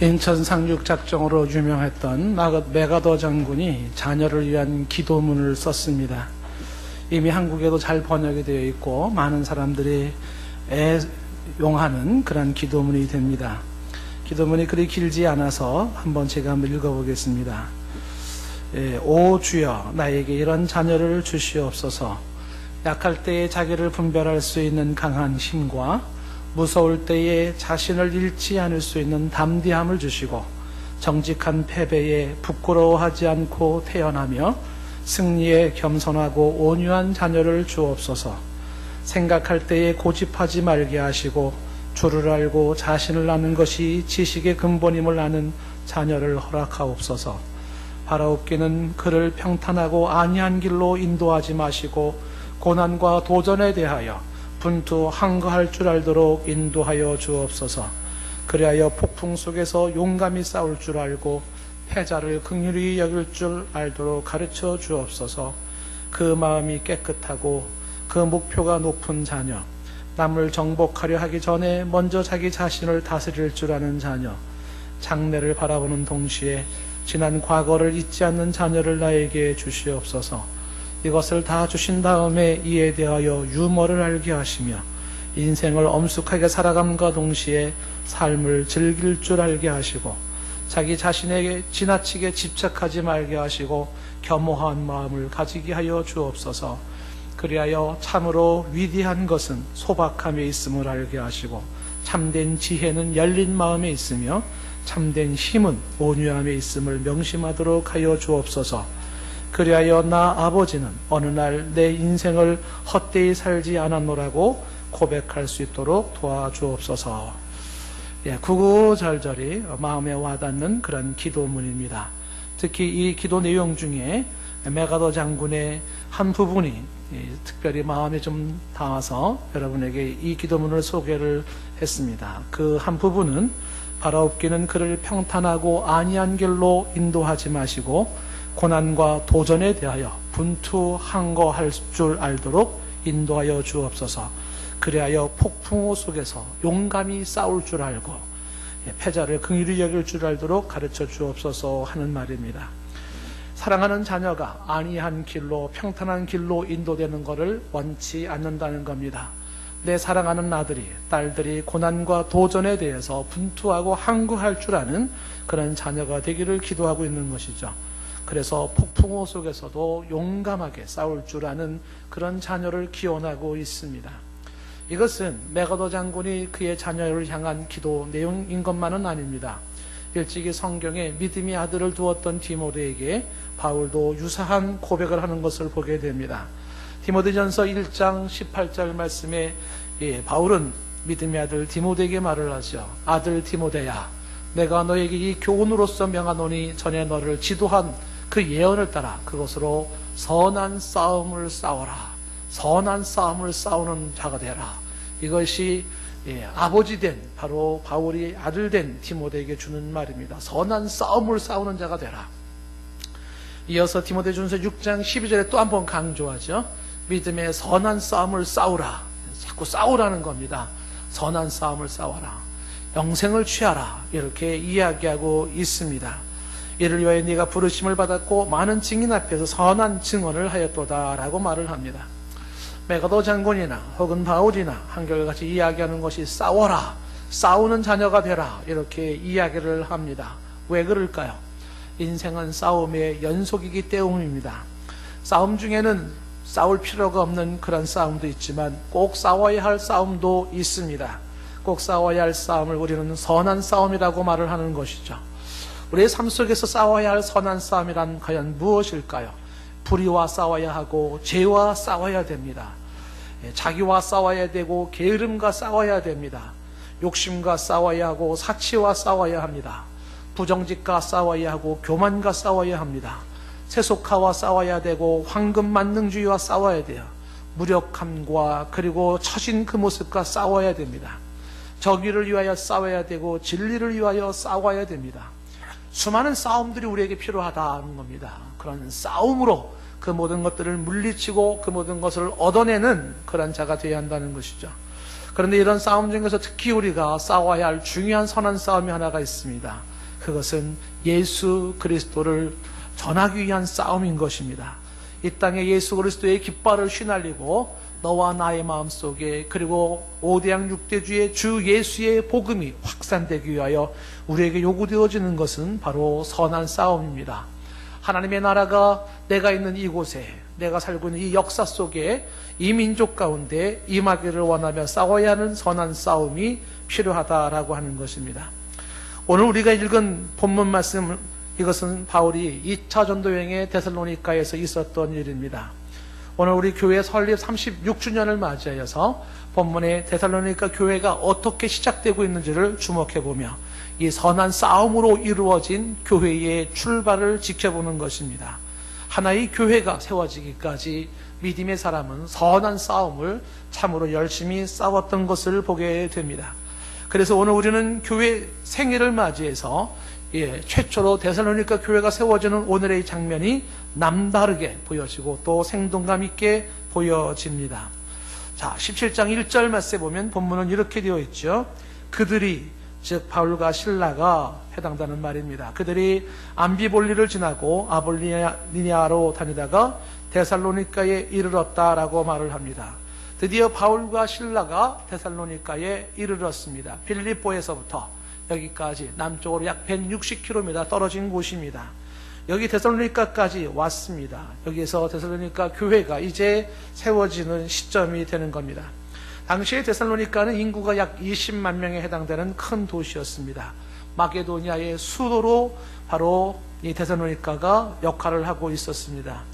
인천 상륙작전으로 유명했던 메가더 장군이 자녀를 위한 기도문을 썼습니다. 이미 한국에도 잘 번역이 되어 있고 많은 사람들이 애용하는 그런 기도문이 됩니다. 기도문이 그리 길지 않아서 한번 제가 한번 읽어보겠습니다. 오 주여, 나에게 이런 자녀를 주시옵소서. 약할 때에 자기를 분별할 수 있는 강한 힘과 무서울 때에 자신을 잃지 않을 수 있는 담대함을 주시고, 정직한 패배에 부끄러워하지 않고 태어나며 승리에 겸손하고 온유한 자녀를 주옵소서. 생각할 때에 고집하지 말게 하시고 주를 알고 자신을 아는 것이 지식의 근본임을 아는 자녀를 허락하옵소서. 바라옵기는 그를 평탄하고 안이한 길로 인도하지 마시고 고난과 도전에 대하여 분투 항거할 줄 알도록 인도하여 주옵소서. 그리하여 폭풍 속에서 용감히 싸울 줄 알고 패자를 긍휼히 여길 줄 알도록 가르쳐 주옵소서. 그 마음이 깨끗하고 그 목표가 높은 자녀, 남을 정복하려 하기 전에 먼저 자기 자신을 다스릴 줄 아는 자녀, 장래를 바라보는 동시에 지난 과거를 잊지 않는 자녀를 나에게 주시옵소서. 이것을 다 주신 다음에 이에 대하여 유머를 알게 하시며 인생을 엄숙하게 살아감과 동시에 삶을 즐길 줄 알게 하시고 자기 자신에게 지나치게 집착하지 말게 하시고 겸허한 마음을 가지게 하여 주옵소서. 그리하여 참으로 위대한 것은 소박함에 있음을 알게 하시고 참된 지혜는 열린 마음에 있으며 참된 힘은 온유함에 있음을 명심하도록 하여 주옵소서. 그리하여 나 아버지는 어느 날 내 인생을 헛되이 살지 않았노라고 고백할 수 있도록 도와주옵소서. 구구절절히 마음에 와닿는 그런 기도문입니다. 특히 이 기도 내용 중에 메가더 장군의 한 부분이 특별히 마음에 좀 닿아서 여러분에게 이 기도문을 소개를 했습니다. 그 한 부분은 바라옵기는 그를 평탄하고 안이한 길로 인도하지 마시고 고난과 도전에 대하여 분투 항거할 줄 알도록 인도하여 주옵소서. 그리하여 폭풍우 속에서 용감히 싸울 줄 알고 패자를 긍휼히 여길 줄 알도록 가르쳐 주옵소서 하는 말입니다. 사랑하는 자녀가 안이한 길로 평탄한 길로 인도되는 것을 원치 않는다는 겁니다. 내 사랑하는 아들이 딸들이 고난과 도전에 대해서 분투하고 항구할 줄 아는 그런 자녀가 되기를 기도하고 있는 것이죠. 그래서 폭풍우 속에서도 용감하게 싸울 줄 아는 그런 자녀를 기원하고 있습니다. 이것은 메가더 장군이 그의 자녀를 향한 기도 내용인 것만은 아닙니다. 일찍이 성경에 믿음의 아들을 두었던 디모데에게 바울도 유사한 고백을 하는 것을 보게 됩니다. 디모데전서 1장 18절 말씀에 바울은 믿음의 아들 디모데에게 말을 하죠. 아들 디모데야, 내가 너에게 이 교훈으로서 명하노니 전에 너를 지도한 그 예언을 따라 그것으로 선한 싸움을 싸워라. 선한 싸움을 싸우는 자가 되라. 이것이 아버지 된 바로 바울이 아들 된 디모데에게 주는 말입니다. 선한 싸움을 싸우는 자가 되라. 이어서 디모데전서 6장 12절에 또 한 번 강조하죠. 믿음의 선한 싸움을 싸우라. 자꾸 싸우라는 겁니다. 선한 싸움을 싸워라. 영생을 취하라. 이렇게 이야기하고 있습니다. 이를 위하여 네가 부르심을 받았고 많은 증인 앞에서 선한 증언을 하였도다 라고 말을 합니다. 메가더 장군이나 혹은 바울이나 한결같이 이야기하는 것이 싸워라, 싸우는 자녀가 되라 이렇게 이야기를 합니다. 왜 그럴까요? 인생은 싸움의 연속이기 때문입니다. 싸움 중에는 싸울 필요가 없는 그런 싸움도 있지만 꼭 싸워야 할 싸움도 있습니다. 꼭 싸워야 할 싸움을 우리는 선한 싸움이라고 말을 하는 것이죠. 우리의 삶 속에서 싸워야 할 선한 싸움이란 과연 무엇일까요? 불의와 싸워야 하고 죄와 싸워야 됩니다. 자기와 싸워야 되고 게으름과 싸워야 됩니다. 욕심과 싸워야 하고 사치와 싸워야 합니다. 부정직과 싸워야 하고 교만과 싸워야 합니다. 세속화와 싸워야 되고 황금만능주의와 싸워야 돼요. 무력함과 그리고 처진 그 모습과 싸워야 됩니다. 정의를 위하여 싸워야 되고 진리를 위하여 싸워야 됩니다. 수많은 싸움들이 우리에게 필요하다는 겁니다. 그런 싸움으로 그 모든 것들을 물리치고 그 모든 것을 얻어내는 그런 자가 되어야 한다는 것이죠. 그런데 이런 싸움 중에서 특히 우리가 싸워야 할 중요한 선한 싸움이 하나가 있습니다. 그것은 예수 그리스도를 전하기 위한 싸움인 것입니다. 이 땅에 예수 그리스도의 깃발을 휘날리고 너와 나의 마음속에, 그리고 5대양 6대주의 주 예수의 복음이 확산되기 위하여 우리에게 요구되어지는 것은 바로 선한 싸움입니다. 하나님의 나라가 내가 있는 이곳에, 내가 살고 있는 이 역사 속에, 이 민족 가운데 임하기를 원하며 싸워야 하는 선한 싸움이 필요하다라고 하는 것입니다. 오늘 우리가 읽은 본문 말씀, 이것은 바울이 2차 전도 여행의 데살로니가에서 있었던 일입니다. 오늘 우리 교회 설립 36주년을 맞이하여서 본문의 데살로니가 교회가 어떻게 시작되고 있는지를 주목해보며 이 선한 싸움으로 이루어진 교회의 출발을 지켜보는 것입니다. 하나의 교회가 세워지기까지 믿음의 사람은 선한 싸움을 참으로 열심히 싸웠던 것을 보게 됩니다. 그래서 오늘 우리는 교회 생일을 맞이해서 최초로 데살로니가 교회가 세워지는 오늘의 장면이 남다르게 보여지고 또 생동감 있게 보여집니다. 자, 17장 1절 말씀에 보면 본문은 이렇게 되어 있죠. 그들이, 즉 바울과 실라가 해당되는 말입니다. 그들이 암비볼리를 지나고 아볼리니아로 다니다가 데살로니가에 이르렀다라고 말을 합니다. 드디어 바울과 실라가 데살로니가에 이르렀습니다. 빌립보에서부터 여기까지 남쪽으로 약 160km 떨어진 곳입니다. 여기 데살로니가까지 왔습니다. 여기에서 데살로니가 교회가 이제 세워지는 시점이 되는 겁니다. 당시에 데살로니가는 인구가 약 20만 명에 해당되는 큰 도시였습니다. 마게도니아의 수도로 바로 이 데살로니가가 역할을 하고 있었습니다.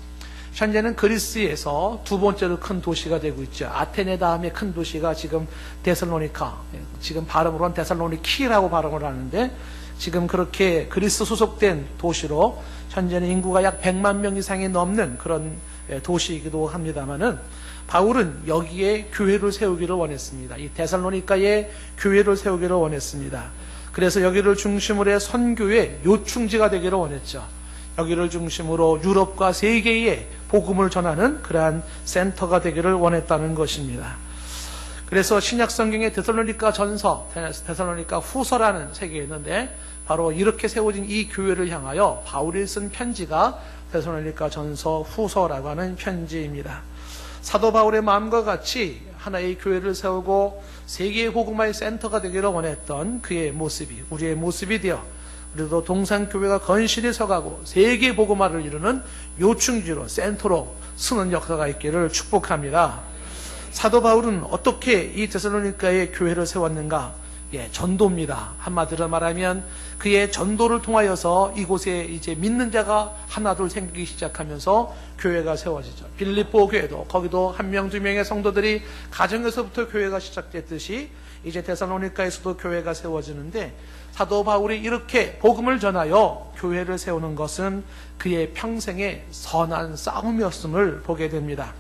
현재는 그리스에서 두 번째로 큰 도시가 되고 있죠. 아테네 다음에 큰 도시가 지금 데살로니가, 지금 발음으로는 데살로니키라고 발음을 하는데, 지금 그렇게 그리스 소속된 도시로 현재는 인구가 약 100만 명 이상이 넘는 그런 도시이기도 합니다만은, 바울은 여기에 교회를 세우기를 원했습니다. 이 데살로니가에 교회를 세우기를 원했습니다. 그래서 여기를 중심으로 해 선교의 요충지가 되기를 원했죠. 여기를 중심으로 유럽과 세계에 복음을 전하는 그러한 센터가 되기를 원했다는 것입니다. 그래서 신약 성경의 데살로니가 전서, 데살로니가 후서라는 책이 있는데, 바로 이렇게 세워진 이 교회를 향하여 바울이 쓴 편지가 데살로니가 전서 후서라고 하는 편지입니다. 사도 바울의 마음과 같이 하나의 교회를 세우고 세계의 복음화의 센터가 되기를 원했던 그의 모습이 우리의 모습이 되어, 우리도 동산교회가 건실히 서가고 세계 복음화를 이루는 요충지로, 센터로 쓰는 역사가 있기를 축복합니다. 사도 바울은 어떻게 이 데살로니가의 교회를 세웠는가? 전도입니다. 한마디로 말하면 그의 전도를 통하여서 이곳에 이제 믿는 자가 하나둘 생기기 시작하면서 교회가 세워지죠. 빌립보 교회도 거기도 한 명, 두 명의 성도들이 가정에서부터 교회가 시작됐듯이 이제 데살로니가에서도 교회가 세워지는데, 사도 바울이 이렇게 복음을 전하여 교회를 세우는 것은 그의 평생의 선한 싸움이었음을 보게 됩니다.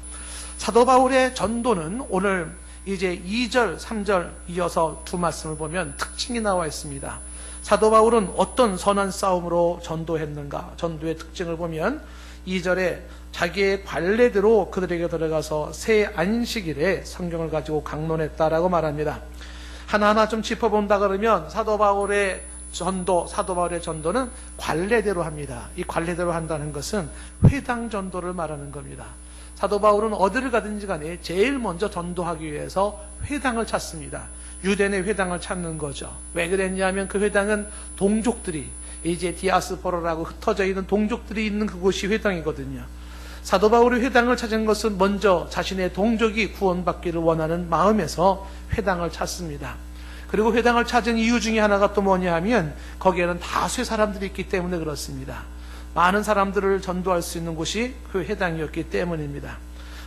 사도 바울의 전도는 오늘 이제 2절, 3절 이어서 두 말씀을 보면 특징이 나와 있습니다. 사도 바울은 어떤 선한 싸움으로 전도했는가? 전도의 특징을 보면 2절에 자기의 관례대로 그들에게 들어가서 새 안식일에 성경을 가지고 강론했다라고 말합니다. 하나하나 좀 짚어본다 그러면 사도 바울의 전도는 관례대로 합니다. 이 관례대로 한다는 것은 회당 전도를 말하는 겁니다. 사도 바울은 어디를 가든지 간에 제일 먼저 전도하기 위해서 회당을 찾습니다. 유대 내 회당을 찾는 거죠. 왜 그랬냐면 그 회당은 동족들이, 이제 디아스포라라고 흩어져 있는 동족들이 있는 그곳이 회당이거든요. 사도 바울이 회당을 찾은 것은 먼저 자신의 동족이 구원받기를 원하는 마음에서 회당을 찾습니다. 그리고 회당을 찾은 이유 중에 하나가 또 뭐냐 하면 거기에는 다수의 사람들이 있기 때문에 그렇습니다. 많은 사람들을 전도할 수 있는 곳이 그 회당이었기 때문입니다.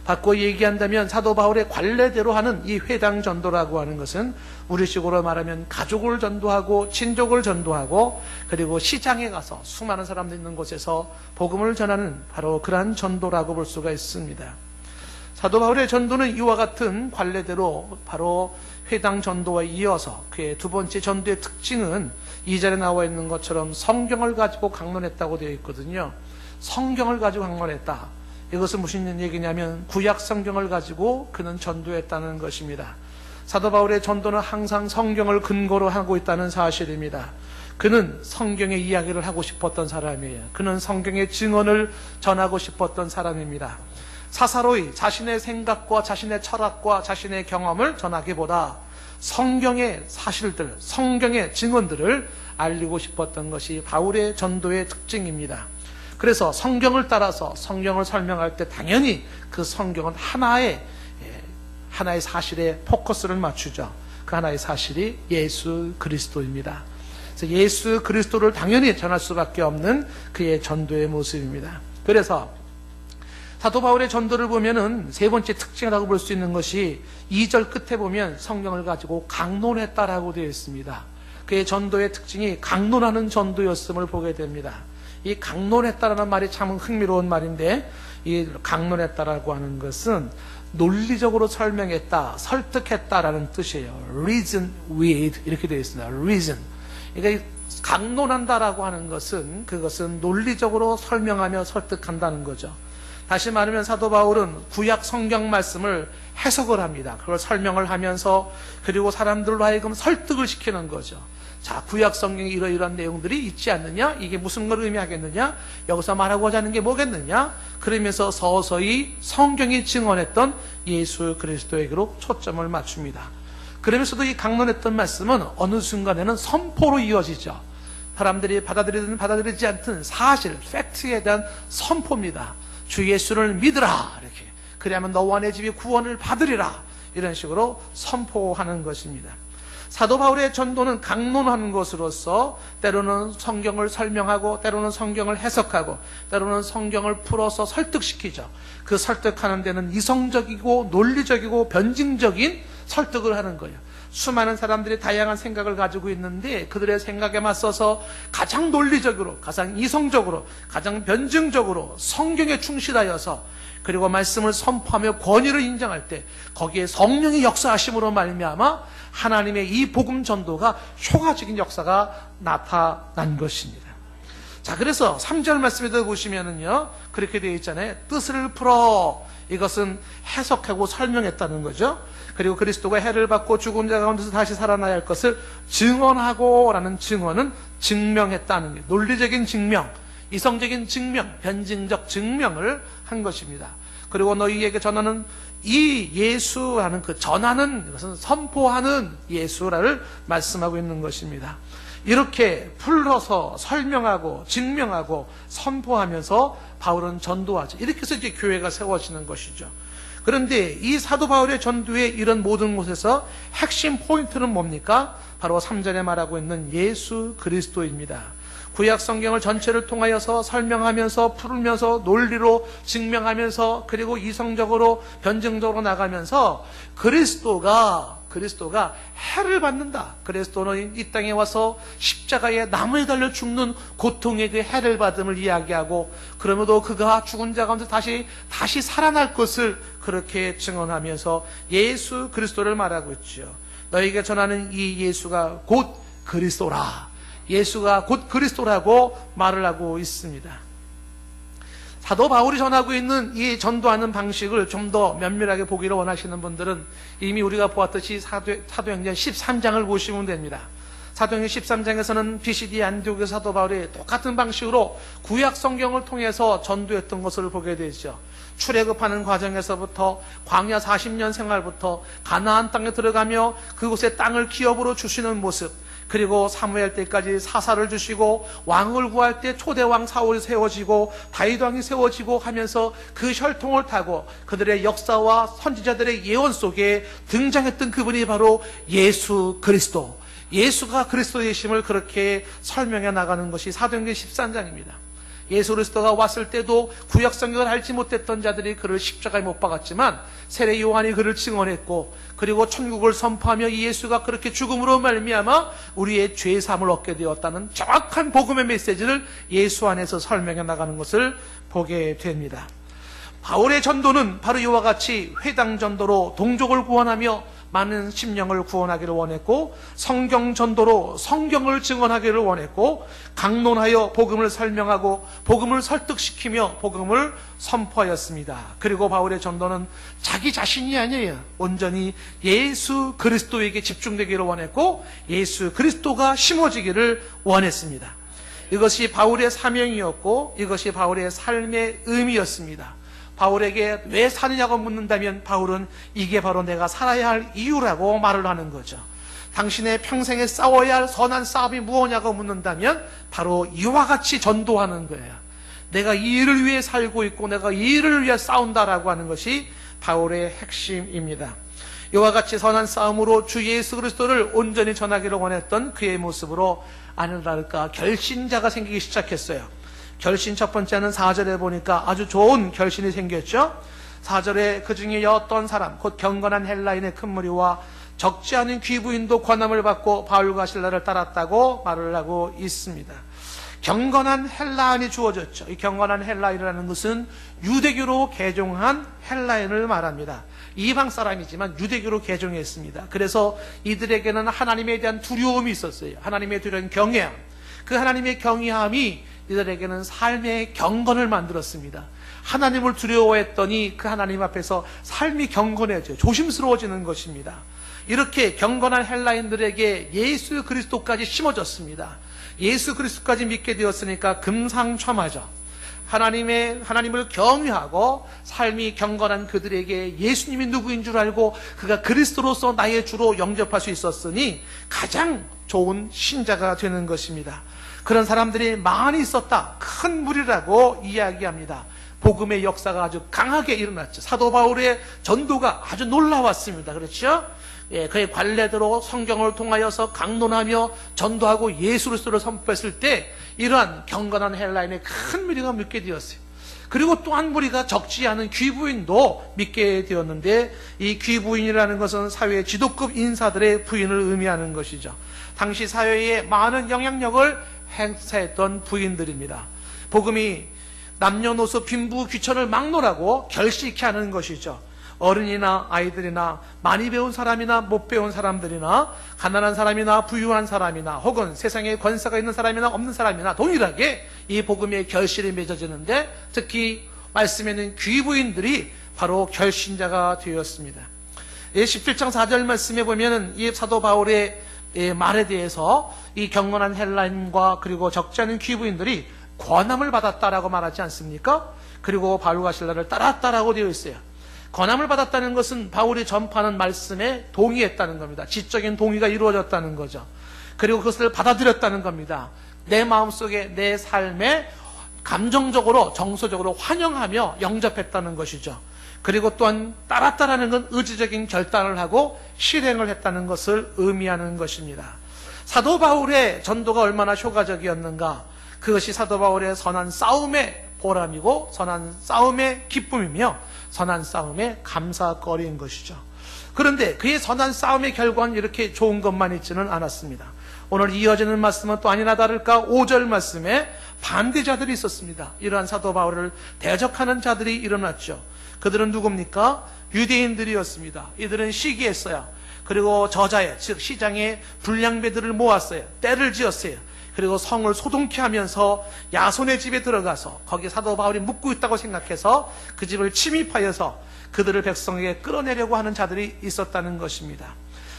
바꿔 얘기한다면 사도 바울의 관례대로 하는 이 회당 전도라고 하는 것은 우리식으로 말하면 가족을 전도하고 친족을 전도하고 그리고 시장에 가서 수많은 사람들 있는 곳에서 복음을 전하는 바로 그러한 전도라고 볼 수가 있습니다. 사도 바울의 전도는 이와 같은 관례대로 바로 회당 전도와 이어서 그의 두 번째 전도의 특징은 2절에 나와 있는 것처럼 성경을 가지고 강론했다고 되어 있거든요. 성경을 가지고 강론했다. 이것은 무슨 얘기냐면 구약 성경을 가지고 그는 전도했다는 것입니다. 사도 바울의 전도는 항상 성경을 근거로 하고 있다는 사실입니다. 그는 성경의 이야기를 하고 싶었던 사람이에요. 그는 성경의 증언을 전하고 싶었던 사람입니다. 사사로이 자신의 생각과 자신의 철학과 자신의 경험을 전하기보다 성경의 사실들, 성경의 증언들을 알리고 싶었던 것이 바울의 전도의 특징입니다. 그래서 성경을 따라서 성경을 설명할 때 당연히 그 성경은 하나의 사실에 포커스를 맞추죠. 그 하나의 사실이 예수 그리스도입니다. 그래서 예수 그리스도를 당연히 전할 수밖에 없는 그의 전도의 모습입니다. 그래서 사도 바울의 전도를 보면은 세 번째 특징이라고 볼 수 있는 것이 2절 끝에 보면 성경을 가지고 강론했다라고 되어 있습니다. 그의 전도의 특징이 강론하는 전도였음을 보게 됩니다. 이 강론했다라는 말이 참 흥미로운 말인데, 이 강론했다라고 하는 것은 논리적으로 설명했다, 설득했다라는 뜻이에요. reason with 이렇게 되어 있습니다. reason. 그러니까 강론한다라고 하는 것은 그것은 논리적으로 설명하며 설득한다는 거죠. 다시 말하면 사도 바울은 구약 성경 말씀을 해석을 합니다. 그걸 설명을 하면서 그리고 사람들로 하여금 설득을 시키는 거죠. 자, 구약 성경에 이러이러한 내용들이 있지 않느냐? 이게 무슨 걸 의미하겠느냐? 여기서 말하고자 하는 게 뭐겠느냐? 그러면서 서서히 성경이 증언했던 예수 그리스도에게로 초점을 맞춥니다. 그러면서도 이 강론했던 말씀은 어느 순간에는 선포로 이어지죠. 사람들이 받아들이든 받아들이지 않든 사실, 팩트에 대한 선포입니다. 주 예수를 믿으라, 이렇게. 그래야만 너와 내 집이 구원을 받으리라, 이런 식으로 선포하는 것입니다. 사도 바울의 전도는 강론하는 것으로서 때로는 성경을 설명하고 때로는 성경을 해석하고 때로는 성경을 풀어서 설득시키죠. 그 설득하는 데는 이성적이고 논리적이고 변증적인 설득을 하는 거예요. 수많은 사람들이 다양한 생각을 가지고 있는데 그들의 생각에 맞서서 가장 논리적으로, 가장 이성적으로, 가장 변증적으로 성경에 충실하여서 그리고 말씀을 선포하며 권위를 인정할 때 거기에 성령의 역사하심으로 말미암아 하나님의 이 복음 전도가 효과적인 역사가 나타난 것입니다. 자, 그래서 3절 말씀에도 보시면은요, 그렇게 되어 있잖아요. 뜻을 풀어. 이것은 해석하고 설명했다는 거죠. 그리고 그리스도가 해를 받고 죽은 자 가운데서 다시 살아나야 할 것을 증언하고 라는 증언은 증명했다는 게, 논리적인 증명, 이성적인 증명, 변증적 증명을 한 것입니다. 그리고 너희에게 전하는 이 예수라는 그 전하는 것은 선포하는 예수를 말씀하고 있는 것입니다. 이렇게 풀어서 설명하고 증명하고 선포하면서 바울은 전도하죠. 이렇게 해서 이제 교회가 세워지는 것이죠. 그런데 이 사도 바울의 전도의 이런 모든 곳에서 핵심 포인트는 뭡니까? 바로 3절에 말하고 있는 예수 그리스도입니다. 구약 성경을 전체를 통하여서 설명하면서 풀면서 논리로 증명하면서 그리고 이성적으로 변증적으로 나가면서 그리스도가 해를 받는다. 그리스도는 이 땅에 와서 십자가에 나무에 달려 죽는 고통의 그 해를 받음을 이야기하고, 그러면도 그가 죽은 자 가운데 다시 살아날 것을 그렇게 증언하면서 예수 그리스도를 말하고 있죠. 너희에게 전하는 이 예수가 곧 그리스도라. 예수가 곧 그리스도라고 말을 하고 있습니다. 사도 바울이 전하고 있는 이 전도하는 방식을 좀 더 면밀하게 보기를 원하시는 분들은 이미 우리가 보았듯이 사도행전 13장을 보시면 됩니다. 사도행전 13장에서는 비시디 안디옥의 사도 바울이 똑같은 방식으로 구약 성경을 통해서 전도했던 것을 보게 되죠. 출애굽하는 과정에서부터 광야 40년 생활부터 가나안 땅에 들어가며 그곳에 땅을 기업으로 주시는 모습, 그리고 사무엘 때까지 사사를 주시고 왕을 구할 때 초대왕 사울이 세워지고 다윗 왕이 세워지고 하면서 그 혈통을 타고 그들의 역사와 선지자들의 예언 속에 등장했던 그분이 바로 예수 그리스도, 예수가 그리스도이심을 그렇게 설명해 나가는 것이 사도행전 13장입니다. 예수 그리스도가 왔을 때도 구약 성경을 알지 못했던 자들이 그를 십자가에 못 박았지만 세례 요한이 그를 증언했고, 그리고 천국을 선포하며 이 예수가 그렇게 죽음으로 말미암아 우리의 죄 사함을 얻게 되었다는 정확한 복음의 메시지를 예수 안에서 설명해 나가는 것을 보게 됩니다. 바울의 전도는 바로 이와 같이 회당 전도로 동족을 구원하며 많은 심령을 구원하기를 원했고, 성경 전도로 성경을 증언하기를 원했고, 강론하여 복음을 설명하고 복음을 설득시키며 복음을 선포하였습니다. 그리고 바울의 전도는 자기 자신이 아니에요. 온전히 예수 그리스도에게 집중되기를 원했고, 예수 그리스도가 심어지기를 원했습니다. 이것이 바울의 사명이었고, 이것이 바울의 삶의 의미였습니다. 바울에게 왜 사느냐고 묻는다면 바울은 이게 바로 내가 살아야 할 이유라고 말을 하는 거죠. 당신의 평생에 싸워야 할 선한 싸움이 무엇냐고 묻는다면 바로 이와 같이 전도하는 거예요. 내가 이 일을 위해 살고 있고 내가 이 일을 위해 싸운다라고 하는 것이 바울의 핵심입니다. 이와 같이 선한 싸움으로 주 예수 그리스도를 온전히 전하기를 원했던 그의 모습으로 아니나 다를까 결신자가 생기기 시작했어요. 결신 첫 번째는 4절에 보니까 아주 좋은 결신이 생겼죠. 4절에 그 중에 어떤 사람 곧 경건한 헬라인의 큰 무리와 적지 않은 귀부인도 권함을 받고 바울과 실라를 따랐다고 말을 하고 있습니다. 경건한 헬라인이 주어졌죠. 이 경건한 헬라인이라는 것은 유대교로 개종한 헬라인을 말합니다. 이방 사람이지만 유대교로 개종했습니다. 그래서 이들에게는 하나님에 대한 두려움이 있었어요. 하나님에 대한 경외함. 그 하나님의 경외함이 이들에게는 삶의 경건을 만들었습니다. 하나님을 두려워했더니 그 하나님 앞에서 삶이 경건해져요. 조심스러워지는 것입니다. 이렇게 경건한 헬라인들에게 예수 그리스도까지 심어졌습니다. 예수 그리스도까지 믿게 되었으니까 금상첨화죠. 하나님을 경외하고 삶이 경건한 그들에게 예수님이 누구인 줄 알고 그가 그리스도로서 나의 주로 영접할 수 있었으니 가장 좋은 신자가 되는 것입니다. 그런 사람들이 많이 있었다. 큰 무리라고 이야기합니다. 복음의 역사가 아주 강하게 일어났죠. 사도 바울의 전도가 아주 놀라웠습니다. 그렇죠? 예, 그의 관례대로 성경을 통하여서 강론하며 전도하고 예수 그리스도를 선포했을 때 이러한 경건한 헬라인의 큰 무리가 믿게 되었어요. 그리고 또 한 무리가 적지 않은 귀부인도 믿게 되었는데, 이 귀부인이라는 것은 사회의 지도급 인사들의 부인을 의미하는 것이죠. 당시 사회에 많은 영향력을 행사했던 부인들입니다. 복음이 남녀노소 빈부 귀천을 막론하고 결식케 하는 것이죠. 어른이나 아이들이나 많이 배운 사람이나 못 배운 사람들이나 가난한 사람이나 부유한 사람이나 혹은 세상에 권세가 있는 사람이나 없는 사람이나 동일하게 이 복음의 결실이 맺어지는데, 특히 말씀에 있는 귀부인들이 바로 결신자가 되었습니다. 17장 4절 말씀에 보면은 이 사도 바울의 말에 대해서 이 경건한 헬라인과 그리고 적지 않은 귀부인들이 권함을 받았다라고 말하지 않습니까? 그리고 바울과 실라를 따랐다라고 되어 있어요. 권함을 받았다는 것은 바울이 전파하는 말씀에 동의했다는 겁니다. 지적인 동의가 이루어졌다는 거죠. 그리고 그것을 받아들였다는 겁니다. 내 마음속에 내 삶에 감정적으로 정서적으로 환영하며 영접했다는 것이죠. 그리고 또한 따랐다라는 건 의지적인 결단을 하고 실행을 했다는 것을 의미하는 것입니다. 사도 바울의 전도가 얼마나 효과적이었는가, 그것이 사도 바울의 선한 싸움의 보람이고 선한 싸움의 기쁨이며 선한 싸움의 감사거리인 것이죠. 그런데 그의 선한 싸움의 결과는 이렇게 좋은 것만 있지는 않았습니다. 오늘 이어지는 말씀은 또 아니나 다를까 5절 말씀에 반대자들이 있었습니다. 이러한 사도 바울을 대적하는 자들이 일어났죠. 그들은 누굽니까? 유대인들이었습니다. 이들은 시기했어요. 그리고 저자에, 즉 시장에 불량배들을 모았어요. 떼를 지었어요. 그리고 성을 소동케 하면서 야손의 집에 들어가서 거기 사도 바울이 묵고 있다고 생각해서 그 집을 침입하여서 그들을 백성에게 끌어내려고 하는 자들이 있었다는 것입니다.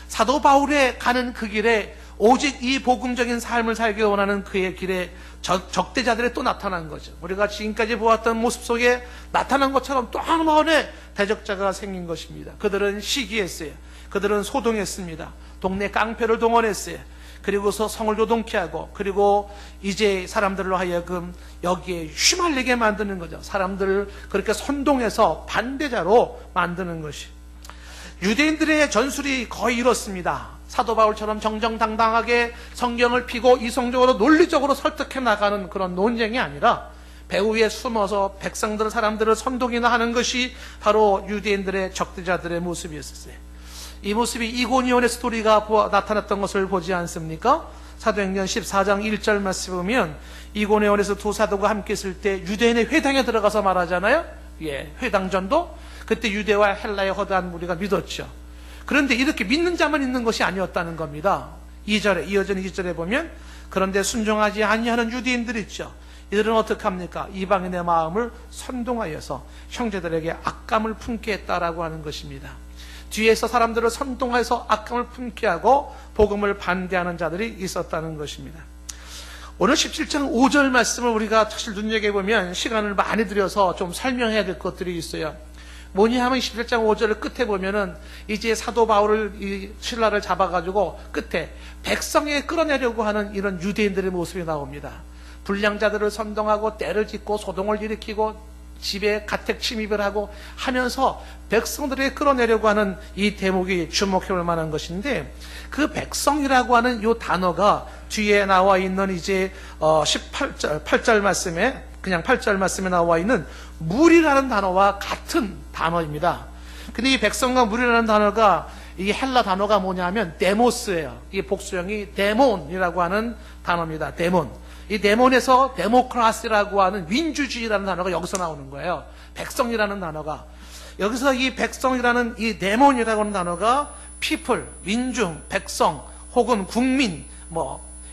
사도 바울의 가는 그 길에 오직 이 복음적인 삶을 살기 원하는 그의 길에 적대자들이 또 나타난 거죠. 우리가 지금까지 보았던 모습 속에 나타난 것처럼 또 한 번의 대적자가 생긴 것입니다. 그들은 시기했어요. 그들은 소동했습니다. 동네 깡패를 동원했어요. 그리고서 성을 요동케 하고, 그리고 이제 사람들로 하여금 여기에 휘말리게 만드는 거죠. 사람들을 그렇게 선동해서 반대자로 만드는 것이. 유대인들의 전술이 거의 이렇습니다. 사도 바울처럼 정정당당하게 성경을 피고 이성적으로 논리적으로 설득해 나가는 그런 논쟁이 아니라 배후에 숨어서 백성들, 사람들을 선동이나 하는 것이 바로 유대인들의 적대자들의 모습이었어요. 이 모습이 이고니온의 스토리가 나타났던 것을 보지 않습니까? 사도행전 14장 1절 말씀 보면 이고니온에서 두 사도가 함께 있을 때 유대인의 회당에 들어가서 말하잖아요. 회당전도 그때 유대와 헬라의 허다한 무리가 믿었죠. 그런데 이렇게 믿는 자만 있는 것이 아니었다는 겁니다. 2절에 이어지는 2절에 보면 그런데 순종하지 아니하는 유대인들이 있죠. 이들은 어떻게 합니까? 이방인의 마음을 선동하여서 형제들에게 악감을 품게 했다라고 하는 것입니다. 뒤에서 사람들을 선동해서 악감을 품게 하고 복음을 반대하는 자들이 있었다는 것입니다. 오늘 17장 5절 말씀을 우리가 사실 눈여겨보면 시간을 많이 들여서 좀 설명해야 될 것들이 있어요. 뭐냐 하면 17장 5절 끝에 보면은 이제 사도 바울을 신라를 잡아가지고 끝에 백성에 끌어내려고 하는 이런 유대인들의 모습이 나옵니다. 불량자들을 선동하고 때를 짓고 소동을 일으키고 집에 가택 침입을 하고 하면서 백성들에게 끌어내려고 하는 이 대목이 주목해 볼 만한 것인데, 그 백성이라고 하는 이 단어가 뒤에 나와 있는 이제 8절 말씀에, 그냥 8절 말씀에 나와 있는 무리라는 단어와 같은 단어입니다. 근데 이 백성과 무리라는 단어가, 이 헬라 단어가 뭐냐면 데모스예요. 이 복수형이 데몬이라고 하는 단어입니다. 데몬. 이 데몬에서 데모크라시라고 하는 민주주의라는 단어가 여기서 나오는 거예요. 백성이라는 단어가. 여기서 이 백성이라는 이 데몬이라고 하는 단어가 people, 민중, 백성, 혹은 국민,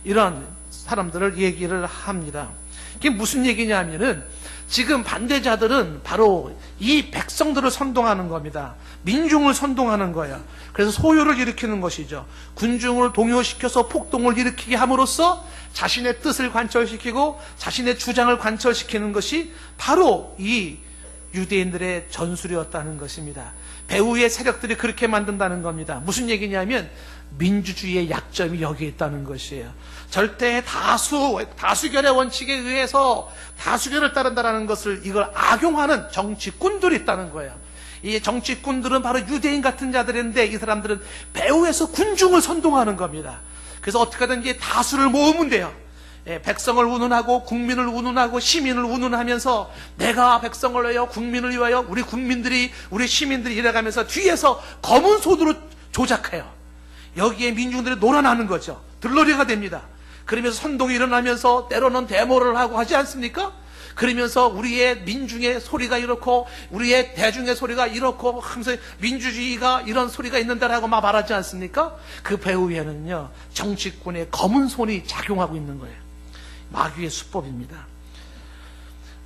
이런 사람들을 얘기를 합니다. 이게 무슨 얘기냐면은 지금 반대자들은 바로 이 백성들을 선동하는 겁니다. 민중을 선동하는 거예요. 그래서 소요를 일으키는 것이죠. 군중을 동요시켜서 폭동을 일으키게 함으로써 자신의 뜻을 관철시키고 자신의 주장을 관철시키는 것이 바로 이 유대인들의 전술이었다는 것입니다. 배후의 세력들이 그렇게 만든다는 겁니다. 무슨 얘기냐면 민주주의의 약점이 여기에 있다는 것이에요. 절대 다수결의 원칙에 의해서 다수결을 따른다는 것을 이걸 악용하는 정치꾼들이 있다는 거예요. 이 정치꾼들은 바로 유대인 같은 자들인데 이 사람들은 배후에서 군중을 선동하는 겁니다. 그래서 어떻게든지 다수를 모으면 돼요. 백성을 운운하고 국민을 운운하고 시민을 운운하면서 내가 백성을 위하여 국민을 위하여 우리 시민들이 이래가면서 뒤에서 검은 손으로 조작해요. 여기에 민중들이 놀아나는 거죠. 들러리가 됩니다. 그러면서 선동이 일어나면서 때로는 데모를 하고 하지 않습니까? 그러면서 우리의 민중의 소리가 이렇고 우리의 대중의 소리가 이렇고 하면서 민주주의가 이런 소리가 있는다라고 막 말하지 않습니까? 그 배후에는요 정치꾼의 검은 손이 작용하고 있는 거예요. 마귀의 수법입니다.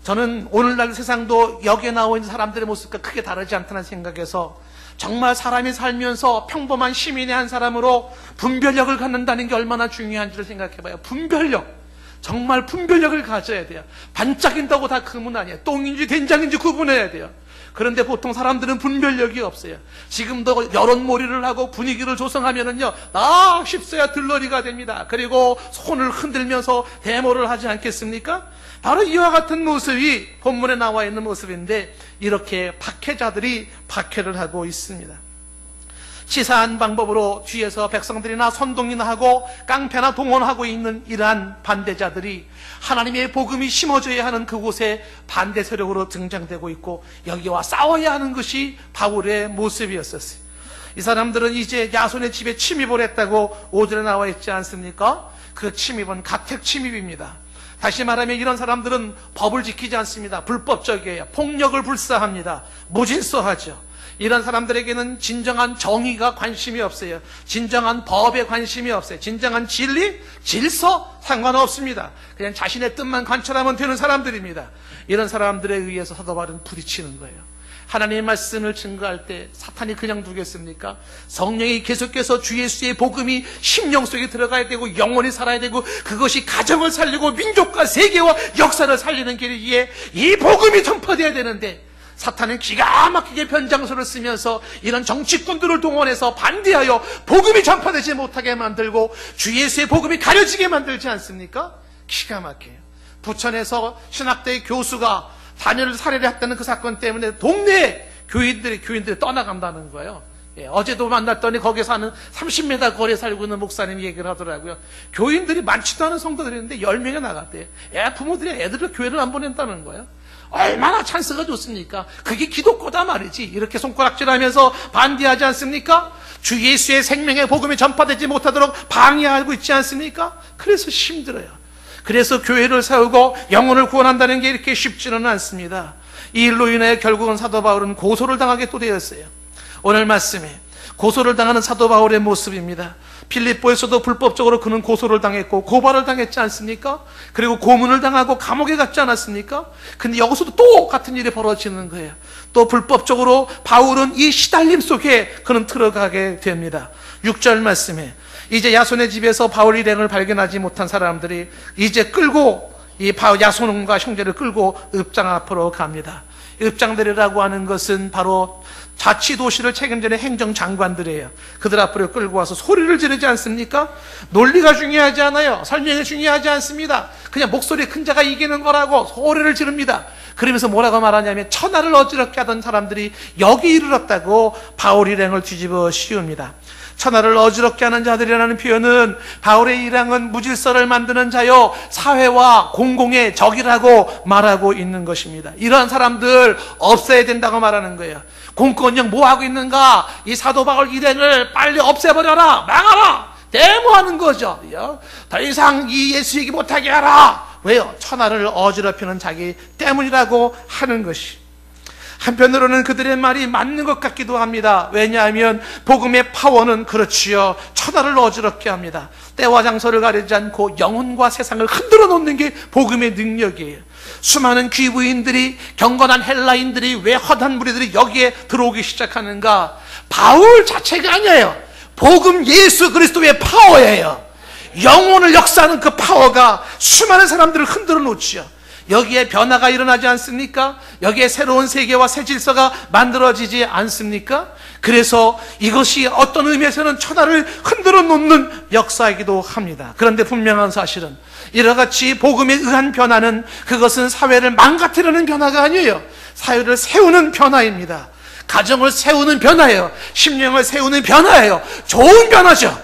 저는 오늘날 세상도 여기에 나와 있는 사람들의 모습과 크게 다르지 않다는 생각에서 정말 사람이 살면서 평범한 시민의 한 사람으로 분별력을 갖는다는 게 얼마나 중요한지를 생각해봐요. 분별력. 정말 분별력을 가져야 돼요. 반짝인다고 다 금은 아니에요. 똥인지 된장인지 구분해야 돼요. 그런데 보통 사람들은 분별력이 없어요. 지금도 여론몰이를 하고 분위기를 조성하면은요, 쉽사야 들러리가 됩니다. 그리고 손을 흔들면서 데모를 하지 않겠습니까? 바로 이와 같은 모습이 본문에 나와 있는 모습인데 이렇게 박해자들이 박해를 하고 있습니다. 치사한 방법으로 뒤에서 백성들이나 선동이나 하고 깡패나 동원하고 있는 이러한 반대자들이 하나님의 복음이 심어져야 하는 그곳에 반대 세력으로 등장되고 있고 여기와 싸워야 하는 것이 바울의 모습이었었어요. 이 사람들은 이제 야손의 집에 침입을 했다고 5절에 나와 있지 않습니까? 그 침입은 가택 침입입니다. 다시 말하면 이런 사람들은 법을 지키지 않습니다. 불법적이에요. 폭력을 불사합니다. 무질서하죠. 이런 사람들에게는 진정한 정의가 관심이 없어요. 진정한 법에 관심이 없어요. 진정한 진리, 질서 상관없습니다. 그냥 자신의 뜻만 관철하면 되는 사람들입니다. 이런 사람들에 의해서 사도 바울은 부딪히는 거예요. 하나님의 말씀을 증거할 때 사탄이 그냥 두겠습니까? 성령이 계속해서 주 예수의 복음이 심령 속에 들어가야 되고 영원히 살아야 되고 그것이 가정을 살리고 민족과 세계와 역사를 살리는 길이기에 이 복음이 전파되어야 되는데 사탄은 기가 막히게 변장소를 쓰면서 이런 정치꾼들을 동원해서 반대하여 복음이 전파되지 못하게 만들고 주 예수의 복음이 가려지게 만들지 않습니까? 기가 막혀요. 부천에서 신학대의 교수가 자녀를 살해를 했다는 그 사건 때문에 동네 교인들이 떠나간다는 거예요. 어제도 만났더니 거기에 사는 30m 거리에 살고 있는 목사님이 얘기를 하더라고요. 교인들이 많지도 않은 성도들인데 10명이 나갔대요. 부모들이 애들을 교회를 안 보낸다는 거예요. 얼마나 찬스가 좋습니까? 그게 기독교다 말이지. 이렇게 손가락질하면서 반대하지 않습니까? 주 예수의 생명의 복음이 전파되지 못하도록 방해하고 있지 않습니까? 그래서 힘들어요. 그래서 교회를 세우고 영혼을 구원한다는 게 이렇게 쉽지는 않습니다. 이 일로 인해 결국은 사도 바울은 고소를 당하게 또 되었어요. 오늘 말씀에 고소를 당하는 사도 바울의 모습입니다. 빌립보에서도 불법적으로 그는 고소를 당했고 고발을 당했지 않습니까? 그리고 고문을 당하고 감옥에 갔지 않았습니까? 근데 여기서도 또 같은 일이 벌어지는 거예요. 또 불법적으로 바울은 이 시달림 속에 그는 들어가게 됩니다. 6절 말씀에 이제 야손의 집에서 바울 일행을 발견하지 못한 사람들이 이제 끌고 이 야손과 형제를 끌고 읍장 앞으로 갑니다. 읍장들이라고 하는 것은 바로 자치도시를 책임지는 행정장관들이에요. 그들 앞으로 끌고 와서 소리를 지르지 않습니까? 논리가 중요하지 않아요. 설명이 중요하지 않습니다. 그냥 목소리 큰 자가 이기는 거라고 소리를 지릅니다. 그러면서 뭐라고 말하냐면 천하를 어지럽게 하던 사람들이 여기 이르렀다고 바울 일행을 뒤집어 씌웁니다. 천하를 어지럽게 하는 자들이라는 표현은 바울의 일행은 무질서를 만드는 자요 사회와 공공의 적이라고 말하고 있는 것입니다. 이러한 사람들 없애야 된다고 말하는 거예요. 공권력 뭐하고 있는가? 이 사도 바울 일행을 빨리 없애버려라, 망하라, 데모하는 거죠. 더 이상 이 예수 얘기 못하게 하라. 왜요? 천하를 어지럽히는 자기 때문이라고 하는 것이. 한편으로는 그들의 말이 맞는 것 같기도 합니다. 왜냐하면 복음의 파워는 그렇지요, 천하를 어지럽게 합니다. 때와 장소를 가리지 않고 영혼과 세상을 흔들어 놓는 게 복음의 능력이에요. 수많은 귀부인들이, 경건한 헬라인들이, 왜 허단 무리들이 여기에 들어오기 시작하는가? 바울 자체가 아니에요. 복음 예수 그리스도의 파워예요. 영혼을 역사하는 그 파워가 수많은 사람들을 흔들어 놓지요. 여기에 변화가 일어나지 않습니까? 여기에 새로운 세계와 새 질서가 만들어지지 않습니까? 그래서 이것이 어떤 의미에서는 천하를 흔들어 놓는 역사이기도 합니다. 그런데 분명한 사실은 이와 같이 복음에 의한 변화는 그것은 사회를 망가뜨리는 변화가 아니에요. 사회를 세우는 변화입니다. 가정을 세우는 변화예요. 심령을 세우는 변화예요. 좋은 변화죠.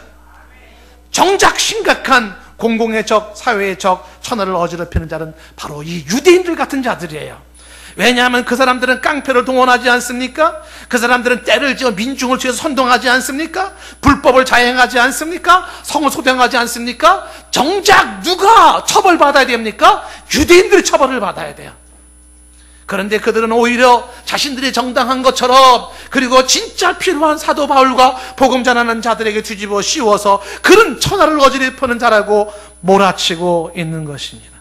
정작 심각한 공공의 적, 사회의 적, 천하를 어지럽히는 자는 바로 이 유대인들 같은 자들이에요. 왜냐하면 그 사람들은 깡패를 동원하지 않습니까? 그 사람들은 때를 지어 민중을 지어서 선동하지 않습니까? 불법을 자행하지 않습니까? 성을 소등하지 않습니까? 정작 누가 처벌받아야 됩니까? 유대인들이 처벌을 받아야 돼요. 그런데 그들은 오히려 자신들이 정당한 것처럼, 그리고 진짜 필요한 사도 바울과 복음 전하는 자들에게 뒤집어 씌워서 그런 천하를 어지럽히는 자라고 몰아치고 있는 것입니다.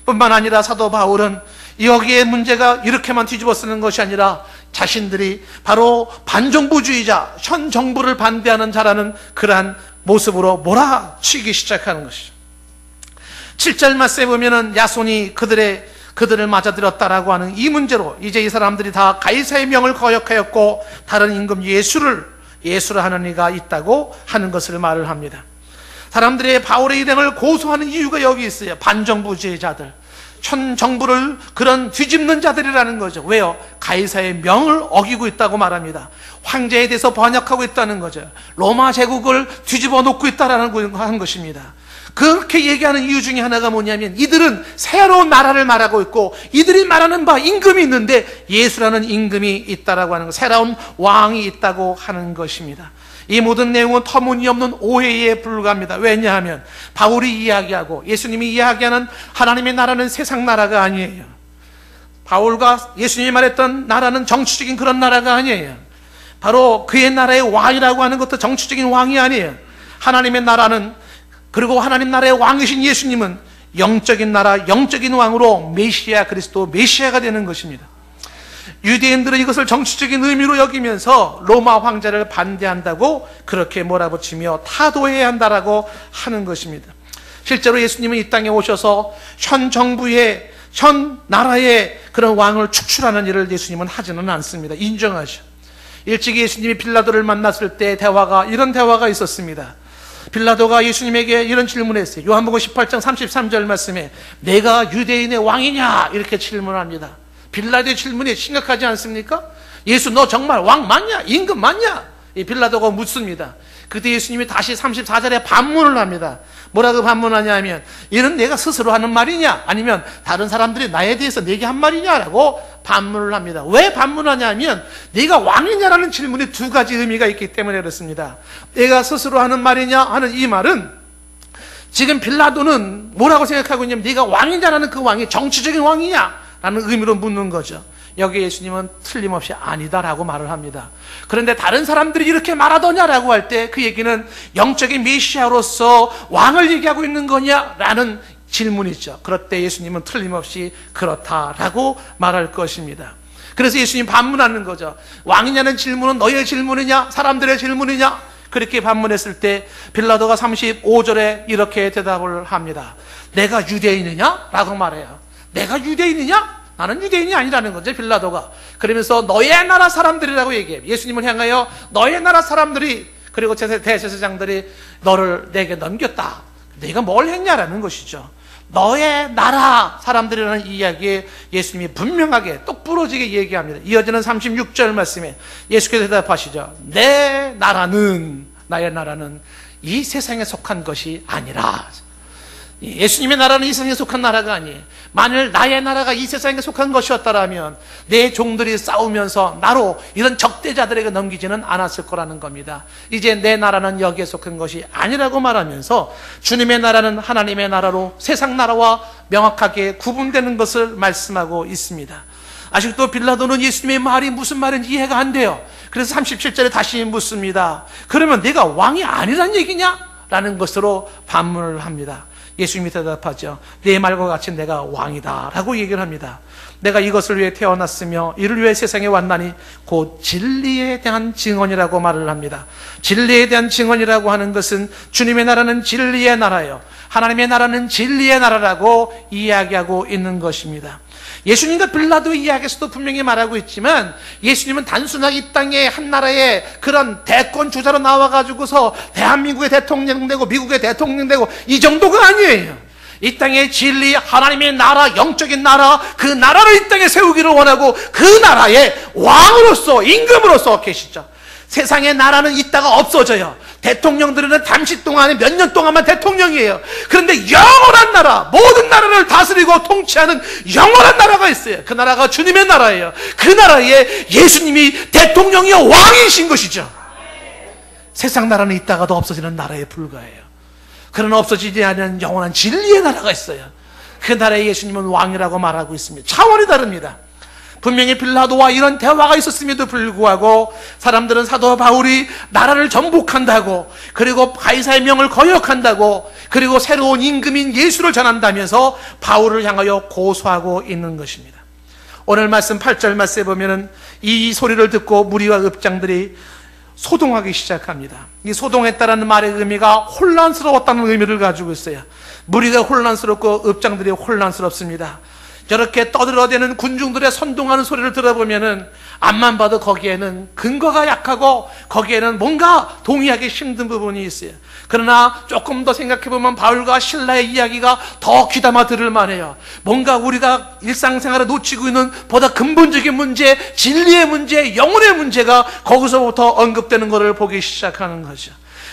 뿐만 아니라 사도 바울은 여기에 문제가 이렇게만 뒤집어 쓰는 것이 아니라 자신들이 바로 반정부주의자, 현 정부를 반대하는 자라는 그러한 모습으로 몰아치기 시작하는 것이죠. 7절 말씀에 보면은 야손이 그들을 맞아들였다라고 하는 이 문제로 이제 이 사람들이 다 가이사의 명을 거역하였고 다른 임금 예수를 하는 이가 있다고 하는 것을 말을 합니다. 사람들이 바울의 일행을 고소하는 이유가 여기 있어요. 반정부주의자들, 현 정부를 그런 뒤집는 자들이라는 거죠. 왜요? 가이사의 명을 어기고 있다고 말합니다. 황제에 대해서 반역하고 있다는 거죠. 로마 제국을 뒤집어 놓고 있다는 것입니다. 그렇게 얘기하는 이유 중에 하나가 뭐냐면 이들은 새로운 나라를 말하고 있고 이들이 말하는 바 임금이 있는데 예수라는 임금이 있다라고 하는 것, 새로운 왕이 있다고 하는 것입니다. 이 모든 내용은 터무니없는 오해에 불과합니다. 왜냐하면 바울이 이야기하고 예수님이 이야기하는 하나님의 나라는 세상 나라가 아니에요. 바울과 예수님이 말했던 나라는 정치적인 그런 나라가 아니에요. 바로 그의 나라의 왕이라고 하는 것도 정치적인 왕이 아니에요. 하나님의 나라는, 그리고 하나님 나라의 왕이신 예수님은 영적인 나라, 영적인 왕으로 메시아 그리스도, 메시아가 되는 것입니다. 유대인들은 이것을 정치적인 의미로 여기면서 로마 황제를 반대한다고 그렇게 몰아붙이며 타도해야 한다라고 하는 것입니다. 실제로 예수님은 이 땅에 오셔서 현 정부의, 현 나라의 그런 왕을 축출하는 일을 예수님은 하지는 않습니다. 인정하죠. 일찍 예수님이 빌라도를 만났을 때 이런 대화가 있었습니다. 빌라도가 예수님에게 이런 질문을 했어요. 요한복음 18장 33절 말씀에 내가 유대인의 왕이냐? 이렇게 질문합니다. 빌라도의 질문이 심각하지 않습니까? 예수 너 정말 왕 맞냐? 임금 맞냐? 이 빌라도가 묻습니다. 그때 예수님이 다시 34절에 반문을 합니다. 뭐라고 반문하냐면 이는 내가 스스로 하는 말이냐? 아니면 다른 사람들이 나에 대해서 내게 한 말이냐라고 반문을 합니다. 왜 반문하냐면 네가 왕이냐라는 질문에 두 가지 의미가 있기 때문에 그렇습니다. 내가 스스로 하는 말이냐 하는 이 말은 지금 빌라도는 뭐라고 생각하고 있냐면 네가 왕이냐라는 그 왕이 정치적인 왕이냐? 라는 의미로 묻는 거죠. 여기 예수님은 틀림없이 아니다라고 말을 합니다. 그런데 다른 사람들이 이렇게 말하더냐라고 할 때 그 얘기는 영적인 메시아로서 왕을 얘기하고 있는 거냐라는 질문이죠. 그럴 때 예수님은 틀림없이 그렇다라고 말할 것입니다. 그래서 예수님 반문하는 거죠. 왕이냐는 질문은 너의 질문이냐 사람들의 질문이냐, 그렇게 반문했을 때 빌라도가 35절에 이렇게 대답을 합니다. 내가 유대인이냐? 라고 말해요. 내가 유대인이냐? 나는 유대인이 아니라는 거죠, 빌라도가. 그러면서 너의 나라 사람들이라고 얘기해요. 예수님을 향하여 너의 나라 사람들이, 그리고 대제사장들이 너를 내게 넘겼다. 내가 뭘 했냐라는 것이죠. 너의 나라 사람들이라는 이야기에 예수님이 분명하게 똑부러지게 얘기합니다. 이어지는 36절 말씀에 예수께서 대답하시죠. 내 나라는, 나의 나라는 이 세상에 속한 것이 아니라. 예수님의 나라는 이 세상에 속한 나라가 아니에요. 만일 나의 나라가 이 세상에 속한 것이었다면 내 종들이 싸우면서 나로 이런 적대자들에게 넘기지는 않았을 거라는 겁니다. 이제 내 나라는 여기에 속한 것이 아니라고 말하면서 주님의 나라는 하나님의 나라로 세상 나라와 명확하게 구분되는 것을 말씀하고 있습니다. 아직도 빌라도는 예수님의 말이 무슨 말인지 이해가 안 돼요. 그래서 37절에 다시 묻습니다. 그러면 내가 왕이 아니란 얘기냐? 라는 것으로 반문을 합니다. 예수님이 대답하죠. 내 말과 같이 내가 왕이다 라고 얘기를 합니다. 내가 이것을 위해 태어났으며 이를 위해 세상에 왔나니 곧 진리에 대한 증언이라고 말을 합니다. 진리에 대한 증언이라고 하는 것은 주님의 나라는 진리의 나라예요. 하나님의 나라는 진리의 나라라고 이야기하고 있는 것입니다. 예수님과 빌라도의 이야기에서도 분명히 말하고 있지만 예수님은 단순하게 이 땅의 한 나라의 그런 대권 주자로 나와가지고서 대한민국의 대통령 되고 미국의 대통령 되고 이 정도가 아니에요. 이 땅의 진리, 하나님의 나라, 영적인 나라, 그 나라를 이 땅에 세우기를 원하고 그 나라의 왕으로서, 임금으로서 계시죠. 세상의 나라는 있다가 없어져요. 대통령들은 잠시 동안에 몇 년 동안만 대통령이에요. 그런데 영원한 나라, 모든 나라를 다스리고 통치하는 영원한 나라가 있어요. 그 나라가 주님의 나라예요. 그 나라에 예수님이 대통령이요 왕이신 것이죠. 세상 나라는 있다가도 없어지는 나라에 불과해요. 그러나 없어지지 않는 영원한 진리의 나라가 있어요. 그 나라에 예수님은 왕이라고 말하고 있습니다. 차원이 다릅니다. 분명히 빌라도와 이런 대화가 있었음에도 불구하고 사람들은 사도 바울이 나라를 정복한다고, 그리고 가이사의 명을 거역한다고, 그리고 새로운 임금인 예수를 전한다면서 바울을 향하여 고소하고 있는 것입니다. 오늘 말씀 8절 말씀에 보면은 이 소리를 듣고 무리와 읍장들이 소동하기 시작합니다. 이 소동했다라는 말의 의미가 혼란스러웠다는 의미를 가지고 있어요. 무리가 혼란스럽고 읍장들이 혼란스럽습니다. 저렇게 떠들어대는 군중들의 선동하는 소리를 들어보면은 앞만 봐도 거기에는 근거가 약하고 거기에는 뭔가 동의하기 힘든 부분이 있어요. 그러나 조금 더 생각해보면 바울과 실라의 이야기가 더 귀담아 들을 만해요. 뭔가 우리가 일상생활에 놓치고 있는 보다 근본적인 문제, 진리의 문제, 영혼의 문제가 거기서부터 언급되는 것을 보기 시작하는 거죠.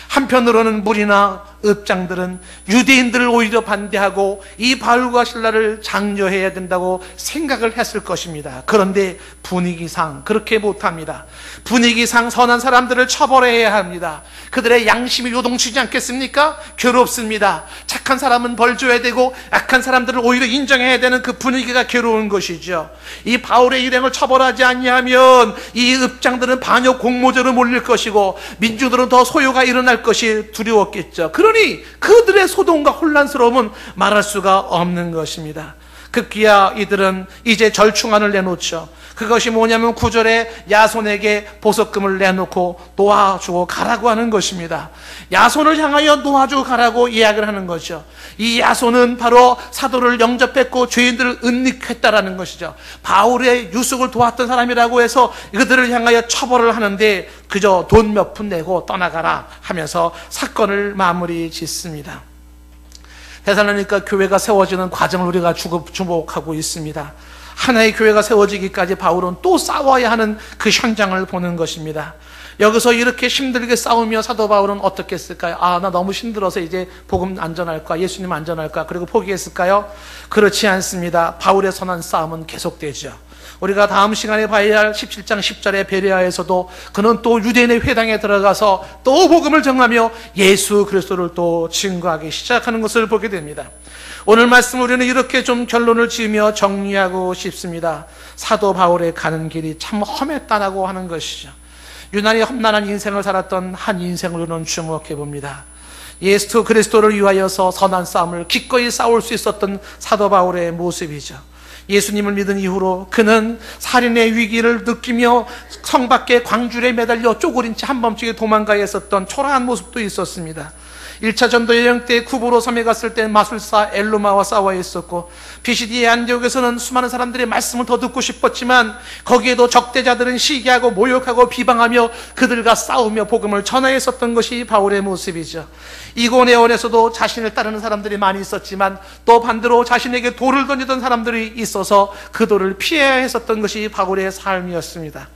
한편으로는 무리나 읍장들은 유대인들을 오히려 반대하고 이 바울과 실라를 장려해야 된다고 생각을 했을 것입니다. 그런데 분위기상 그렇게 못합니다. 분위기상 선한 사람들을 처벌해야 합니다. 그들의 양심이 요동치지 않겠습니까? 괴롭습니다. 착한 사람은 벌 줘야 되고 악한 사람들을 오히려 인정해야 되는 그 분위기가 괴로운 것이죠. 이 바울의 일행을 처벌하지 않냐면 이 읍장들은 반역 공모전으로 몰릴 것이고 민중들은 더 소요가 일어날 것이 두려웠겠죠. 그러니 그들의 소동과 혼란스러움은 말할 수가 없는 것입니다. 급기야 이들은 이제 절충안을 내놓죠. 그것이 뭐냐면 9절에 야손에게 보석금을 내놓고 놓아주고 가라고 하는 것입니다. 야손을 향하여 놓아주고 가라고 이야기를 하는 거죠. 이 야손은 바로 사도를 영접했고 죄인들을 은닉했다라는 것이죠. 바울의 유숙을 도왔던 사람이라고 해서 그들을 향하여 처벌을 하는데 그저 돈 몇 푼 내고 떠나가라 하면서 사건을 마무리 짓습니다. 데살로니가 교회가 세워지는 과정을 우리가 주목하고 있습니다. 하나의 교회가 세워지기까지 바울은 또 싸워야 하는 그 현장을 보는 것입니다. 여기서 이렇게 힘들게 싸우며 사도 바울은 어떻게 했을까요? 나 너무 힘들어서 이제 복음 안전할까? 예수님 안전할까? 그리고 포기했을까요? 그렇지 않습니다. 바울의 선한 싸움은 계속되죠. 우리가 다음 시간에 봐야 할 17장 10절의 베레아에서도 그는 또 유대인의 회당에 들어가서 또 복음을 전하며 예수 그리스도를 또 증거하기 시작하는 것을 보게 됩니다. 오늘 말씀 우리는 이렇게 좀 결론을 지으며 정리하고 싶습니다. 사도 바울의 가는 길이 참 험했다라고 하는 것이죠. 유난히 험난한 인생을 살았던 한 인생을 우리는 주목해 봅니다. 예수 그리스도를 위하여서 선한 싸움을 기꺼이 싸울 수 있었던 사도 바울의 모습이죠. 예수님을 믿은 이후로 그는 살인의 위기를 느끼며 성 밖에 광줄에 매달려 쪼그린 채 한 범쪽에 도망가 있었던 초라한 모습도 있었습니다. 1차 전도 여행 때 쿠브로 섬에 갔을 때 마술사 엘루마와 싸워 있었고, 피시디의 안디옥에서는 수많은 사람들의 말씀을 더 듣고 싶었지만 거기에도 적대자들은 시기하고 모욕하고 비방하며 그들과 싸우며 복음을 전하였었던 것이 바울의 모습이죠. 이고네온에서도 자신을 따르는 사람들이 많이 있었지만 또 반대로 자신에게 돌을 던지던 사람들이 있어서 그 돌을 피해야 했었던 것이 바울의 삶이었습니다.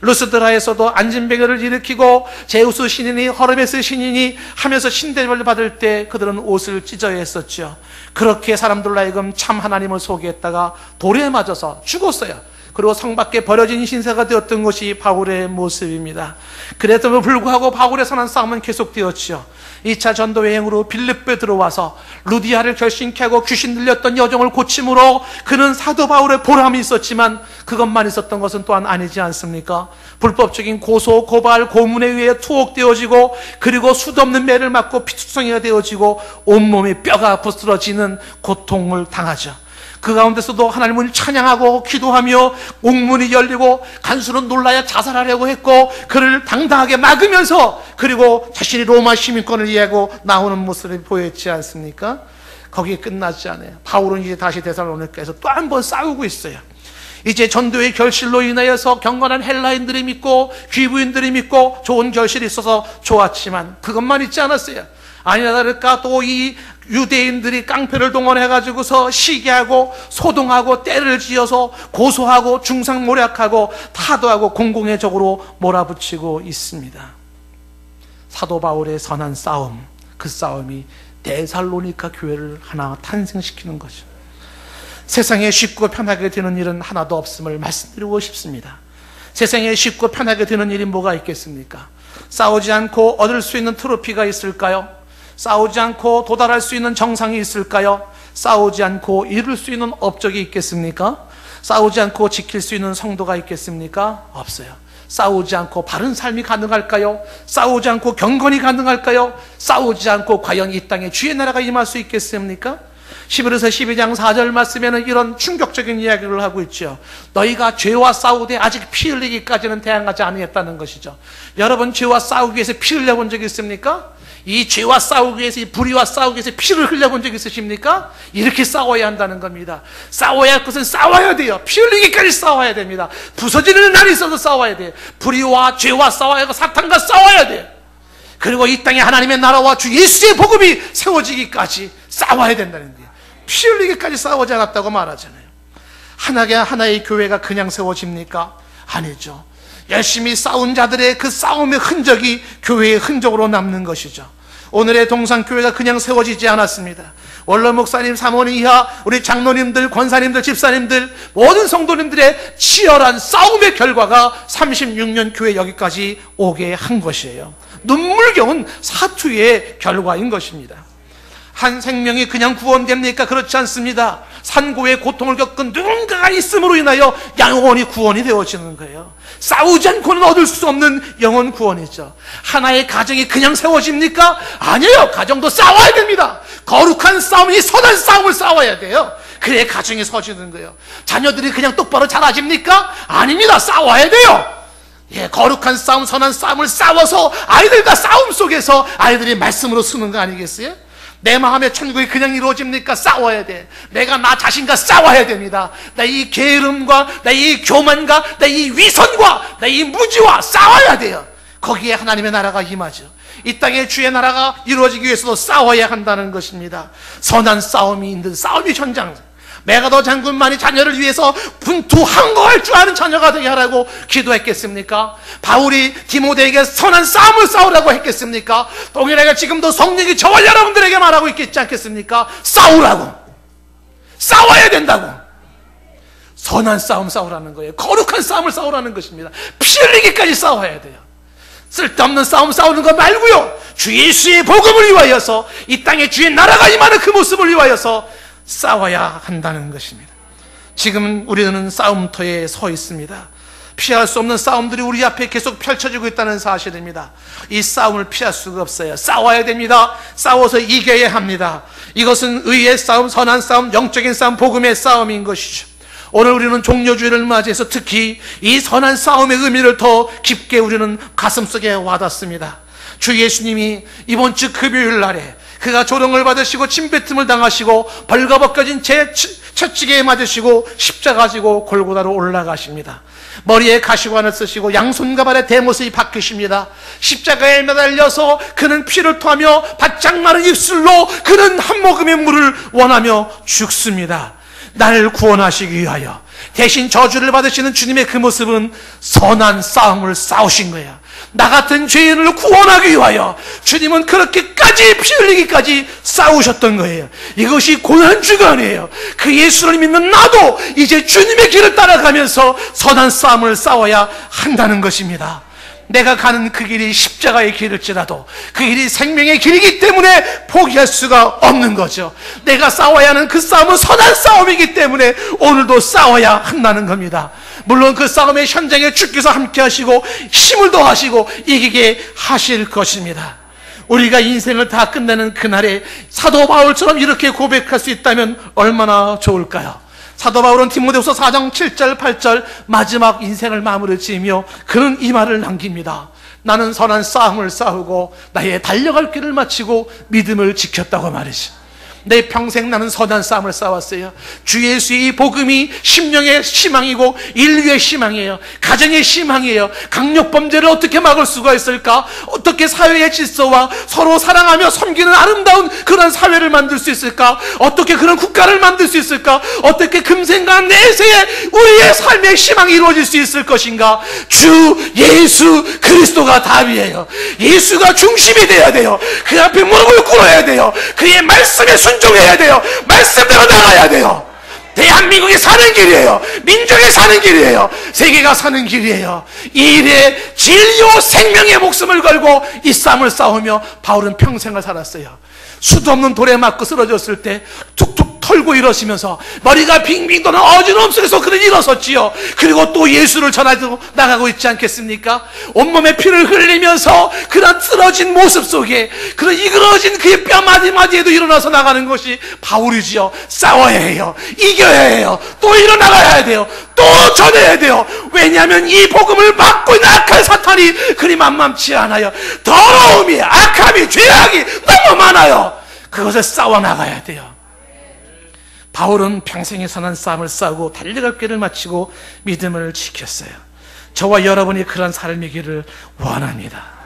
루스드라에서도 안진뱅이를 일으키고 제우스 신인이 허르메스 신인이 하면서 신대접을 받을 때 그들은 옷을 찢어야 했었죠. 그렇게 사람들로 하여금 참 하나님을 소개했다가 돌에 맞아서 죽었어요. 그리고 성 밖에 버려진 신세가 되었던 것이 바울의 모습입니다. 그래도 불구하고 바울의 선한 싸움은 계속되었죠. 2차 전도 여행으로 빌립보에 들어와서 루디아를 결신케 하고 귀신 들렸던 여종을 고침으로 그는 사도 바울의 보람이 있었지만 그것만 있었던 것은 또한 아니지 않습니까? 불법적인 고소, 고발, 고문에 의해 투옥되어지고 그리고 수도없는 매를 맞고 피투성이가 되어지고 온몸이 뼈가 부스러지는 고통을 당하죠. 그 가운데서도 하나님을 찬양하고 기도하며 옥문이 열리고 간수는 놀라야 자살하려고 했고 그를 당당하게 막으면서 그리고 자신이 로마 시민권을 이해하고 나오는 모습을 보였지 않습니까? 거기에 끝나지 않아요. 바울은 이제 다시 데살로니가에서 또 한 번 싸우고 있어요. 이제 전도의 결실로 인하여서 경건한 헬라인들이 믿고 귀부인들이 믿고 좋은 결실이 있어서 좋았지만 그것만 있지 않았어요. 아니나 다를까 또 이 유대인들이 깡패를 동원해가지고서 시기하고 소동하고 때를 지어서 고소하고 중상모략하고 타도하고 공공의 적으로 몰아붙이고 있습니다. 사도 바울의 선한 싸움, 그 싸움이 데살로니가 교회를 하나 탄생시키는 거죠. 세상에 쉽고 편하게 되는 일은 하나도 없음을 말씀드리고 싶습니다. 세상에 쉽고 편하게 되는 일이 뭐가 있겠습니까? 싸우지 않고 얻을 수 있는 트로피가 있을까요? 싸우지 않고 도달할 수 있는 정상이 있을까요? 싸우지 않고 이룰 수 있는 업적이 있겠습니까? 싸우지 않고 지킬 수 있는 성도가 있겠습니까? 없어요. 싸우지 않고 바른 삶이 가능할까요? 싸우지 않고 경건이 가능할까요? 싸우지 않고 과연 이 땅에 주의 나라가 임할 수 있겠습니까? 11에서 12장 4절 말씀에는 이런 충격적인 이야기를 하고 있죠. 너희가 죄와 싸우되 아직 피 흘리기까지는 대항하지 아니했다는 것이죠. 여러분 죄와 싸우기 위해서 피 흘려본 적 있습니까? 이 죄와 싸우기 위해서, 이 불의와 싸우기 위해서 피를 흘려본 적 있으십니까? 이렇게 싸워야 한다는 겁니다. 싸워야 할 것은 싸워야 돼요. 피 흘리기까지 싸워야 됩니다. 부서지는 날이 있어도 싸워야 돼요. 불의와 죄와 싸워야 하고 사탄과 싸워야 돼요. 그리고 이 땅에 하나님의 나라와 주 예수의 복음이 세워지기까지 싸워야 된다는 거예요. 피 흘리기까지 싸우지 않았다고 말하잖아요. 하나의 교회가 그냥 세워집니까? 아니죠. 열심히 싸운 자들의 그 싸움의 흔적이 교회의 흔적으로 남는 것이죠. 오늘의 동산교회가 그냥 세워지지 않았습니다. 원로 목사님, 사모님 이하 우리 장로님들, 권사님들, 집사님들, 모든 성도님들의 치열한 싸움의 결과가 36년 교회 여기까지 오게 한 것이에요. 눈물겨운 사투의 결과인 것입니다. 한 생명이 그냥 구원됩니까? 그렇지 않습니다. 산고의 고통을 겪은 누군가가 있음으로 인하여 영원히 구원이 되어지는 거예요. 싸우지 않고는 얻을 수 없는 영원 구원이죠. 하나의 가정이 그냥 세워집니까? 아니에요. 가정도 싸워야 됩니다. 거룩한 싸움이 선한 싸움을 싸워야 돼요. 그래야 가정이 서지는 거예요. 자녀들이 그냥 똑바로 자라집니까? 아닙니다. 싸워야 돼요. 예, 거룩한 싸움, 선한 싸움을 싸워서 아이들과 싸움 속에서 아이들이 말씀으로 쓰는 거 아니겠어요? 내 마음의 천국이 그냥 이루어집니까? 싸워야 돼. 내가 나 자신과 싸워야 됩니다. 나 이 게으름과 나 이 교만과 나 이 위선과 나 이 무지와 싸워야 돼요. 거기에 하나님의 나라가 임하죠. 이 땅에 주의 나라가 이루어지기 위해서도 싸워야 한다는 것입니다. 선한 싸움이 있는 싸움이 현장. 메가더 장군만이 자녀를 위해서 분투 항거할 줄 아는 자녀가 되게 하라고 기도했겠습니까? 바울이 디모데에게 선한 싸움을 싸우라고 했겠습니까? 동일하게 지금도 성령이 저와 여러분들에게 말하고 있겠지 않겠습니까? 싸우라고. 싸워야 된다고. 선한 싸움 싸우라는 거예요. 거룩한 싸움을 싸우라는 것입니다. 피 흘리기까지 싸워야 돼요. 쓸데없는 싸움 싸우는 거 말고요, 주 예수의 복음을 위하여서, 이 땅에 주의 나라가 임하는 그 모습을 위하여서 싸워야 한다는 것입니다. 지금 우리는 싸움터에 서 있습니다. 피할 수 없는 싸움들이 우리 앞에 계속 펼쳐지고 있다는 사실입니다. 이 싸움을 피할 수가 없어요. 싸워야 됩니다. 싸워서 이겨야 합니다. 이것은 의의 싸움, 선한 싸움, 영적인 싸움, 복음의 싸움인 것이죠. 오늘 우리는 종려주일을 맞이해서 특히 이 선한 싸움의 의미를 더 깊게 우리는 가슴속에 와닿습니다. 주 예수님이 이번 주 금요일 날에 그가 조롱을 받으시고 침뱉음을 당하시고 벌거벗겨진 채찍에 맞으시고 십자가 지고 골고다로 올라가십니다. 머리에 가시관을 쓰시고 양손과 발에 대못을 박히십니다. 십자가에 매달려서 그는 피를 토하며 바짝 마른 입술로 그는 한 모금의 물을 원하며 죽습니다. 나를 구원하시기 위하여 대신 저주를 받으시는 주님의 그 모습은 선한 싸움을 싸우신 거예요. 나 같은 죄인을 구원하기 위하여 주님은 그렇게까지 피 흘리기까지 싸우셨던 거예요. 이것이 고난주간이에요. 그 예수를 믿는 나도 이제 주님의 길을 따라가면서 선한 싸움을 싸워야 한다는 것입니다. 내가 가는 그 길이 십자가의 길일지라도 그 길이 생명의 길이기 때문에 포기할 수가 없는 거죠. 내가 싸워야 하는 그 싸움은 선한 싸움이기 때문에 오늘도 싸워야 한다는 겁니다. 물론 그 싸움의 현장에 주께서 함께 하시고 힘을 더하시고 이기게 하실 것입니다. 우리가 인생을 다 끝내는 그날에 사도 바울처럼 이렇게 고백할 수 있다면 얼마나 좋을까요? 사도 바울은 디모데후서 4장 7절 8절 마지막 인생을 마무리 지으며 그는 이 말을 남깁니다. 나는 선한 싸움을 싸우고 나의 달려갈 길을 마치고 믿음을 지켰다고 말이죠. 내 평생 나는 선한 싸움을 싸웠어요. 주 예수의 이 복음이 심령의 희망이고 인류의 희망이에요. 가정의 희망이에요. 강력범죄를 어떻게 막을 수가 있을까? 어떻게 사회의 질서와 서로 사랑하며 섬기는 아름다운 그런 사회를 만들 수 있을까? 어떻게 그런 국가를 만들 수 있을까? 어떻게 금생과 내세에 우리의 삶의 희망이 이루어질 수 있을 것인가? 주 예수 그리스도가 답이에요. 예수가 중심이 되어야 돼요. 그 앞에 무릎을 꿇어야 돼요. 그의 말씀에 순종해야 돼요. 말씀대로 나가야 돼요. 대한민국이 사는 길이에요. 민족이 사는 길이에요. 세계가 사는 길이에요. 이 일에 진리와 생명의 목숨을 걸고 이 싸움을 싸우며 바울은 평생을 살았어요. 수도 없는 돌에 맞고 쓰러졌을 때 툭툭 털고 일어서면서 머리가 빙빙 도는 어지러움 속에서 그는 일어섰지요. 그리고 또 예수를 전하고 나가고 있지 않겠습니까? 온몸에 피를 흘리면서 그런 쓰러진 모습 속에 그런 이그러진 그의 뼈 마디마디에도 일어나서 나가는 것이 바울이지요. 싸워야 해요. 이겨야 해요. 또 일어나가야 돼요. 또 전해야 돼요. 왜냐하면 이 복음을 막고 있는 악한 사탄이 그리 만만치 않아요. 더러움이, 악함이, 죄악이 너무 많아요. 그것을 싸워나가야 돼요. 바울은 평생에 선한 싸움을 싸우고 달려갈 길을 마치고 믿음을 지켰어요. 저와 여러분이 그런 삶이기를 원합니다.